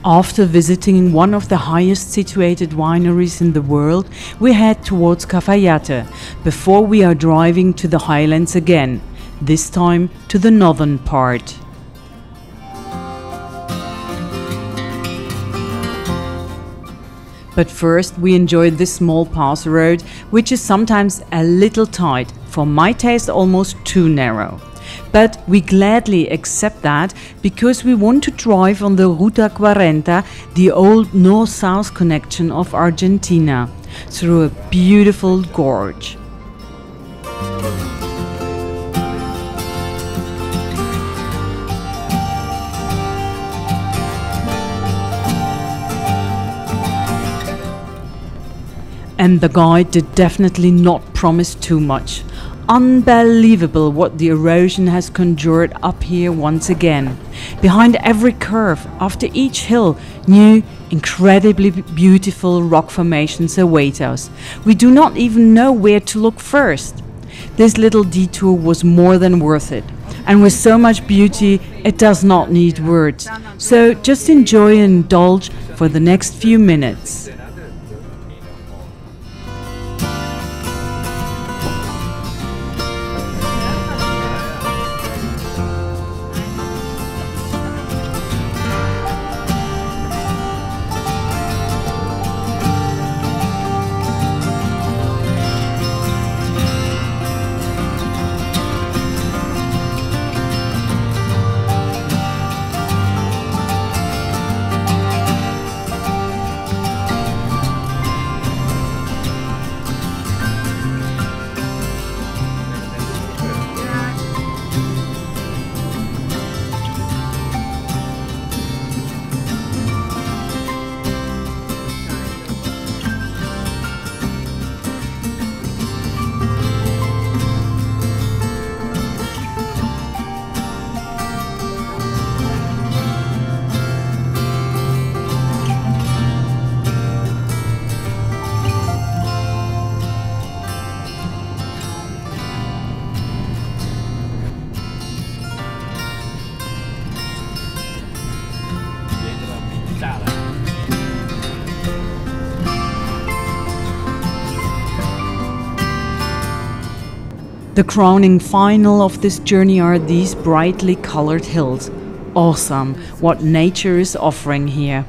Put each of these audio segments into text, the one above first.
After visiting one of the highest situated wineries in the world, we head towards Cafayate before we are driving to the highlands again, this time to the northern part. But first we enjoy this small pass road, which is sometimes a little tight, for my taste almost too narrow. But we gladly accept that because we want to drive on the Ruta 40, the old north-south connection of Argentina, through a beautiful gorge. And the guide did definitely not promise too much. Unbelievable what the erosion has conjured up here once again. Behind every curve, after each hill, new, incredibly beautiful rock formations await us. We do not even know where to look first. This little detour was more than worth it. And with so much beauty, it does not need words. So just enjoy and indulge for the next few minutes. The crowning final of this journey are these brightly colored hills. Awesome, what nature is offering here.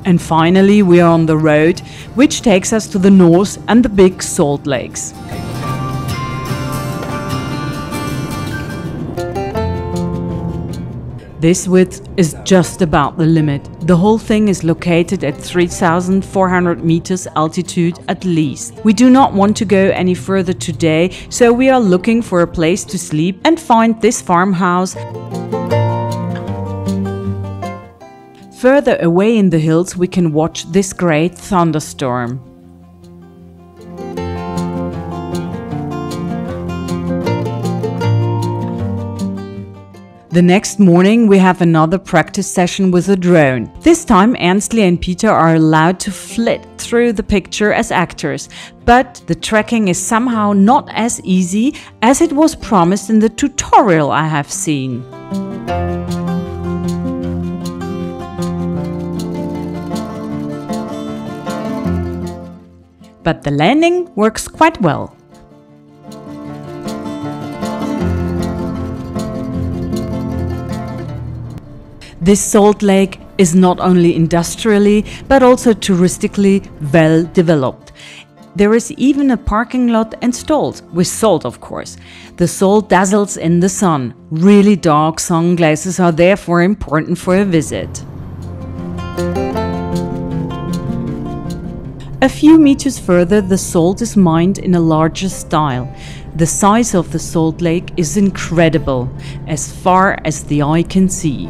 And finally we are on the road, which takes us to the north and the big salt lakes. This width is just about the limit. The whole thing is located at 3,400 meters altitude at least. We do not want to go any further today, so we are looking for a place to sleep and find this farmhouse. Further away in the hills we can watch this great thunderstorm. The next morning we have another practice session with a drone. This time Ernstli and Peter are allowed to flit through the picture as actors, but the tracking is somehow not as easy as it was promised in the tutorial I have seen. But the landing works quite well. This salt lake is not only industrially but also touristically well developed. There is even a parking lot and stalls, with salt of course. The salt dazzles in the sun. Really dark sunglasses are therefore important for a visit. A few meters further the salt is mined in a larger style. The size of the salt lake is incredible, as far as the eye can see.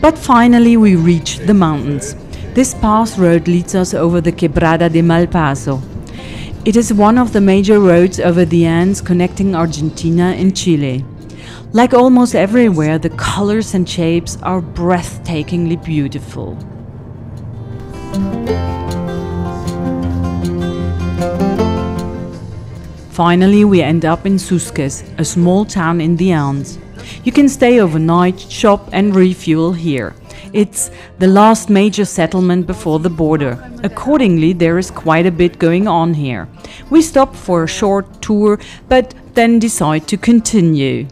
But finally we reach the mountains. This pass road leads us over the Quebrada de Malpaso. It is one of the major roads over the Andes connecting Argentina and Chile. Like almost everywhere, the colors and shapes are breathtakingly beautiful. Finally, we end up in Susques, a small town in the Andes. You can stay overnight, shop and refuel here. It's the last major settlement before the border. Accordingly, there is quite a bit going on here. We stop for a short tour, but then decide to continue.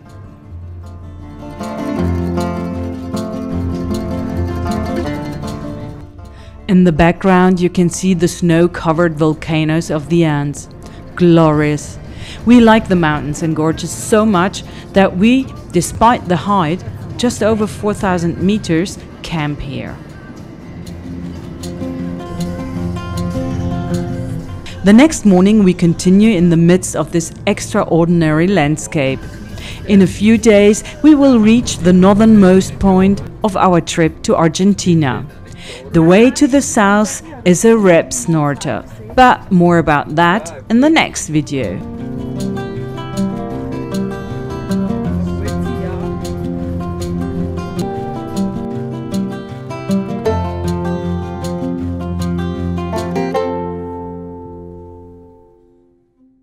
In the background, you can see the snow-covered volcanoes of the Andes. Glorious. We like the mountains and gorges so much that we, despite the height, just over 4,000 meters, camp here. The next morning we continue in the midst of this extraordinary landscape. In a few days we will reach the northernmost point of our trip to Argentina. The way to the south is a rep snorter, but more about that in the next video.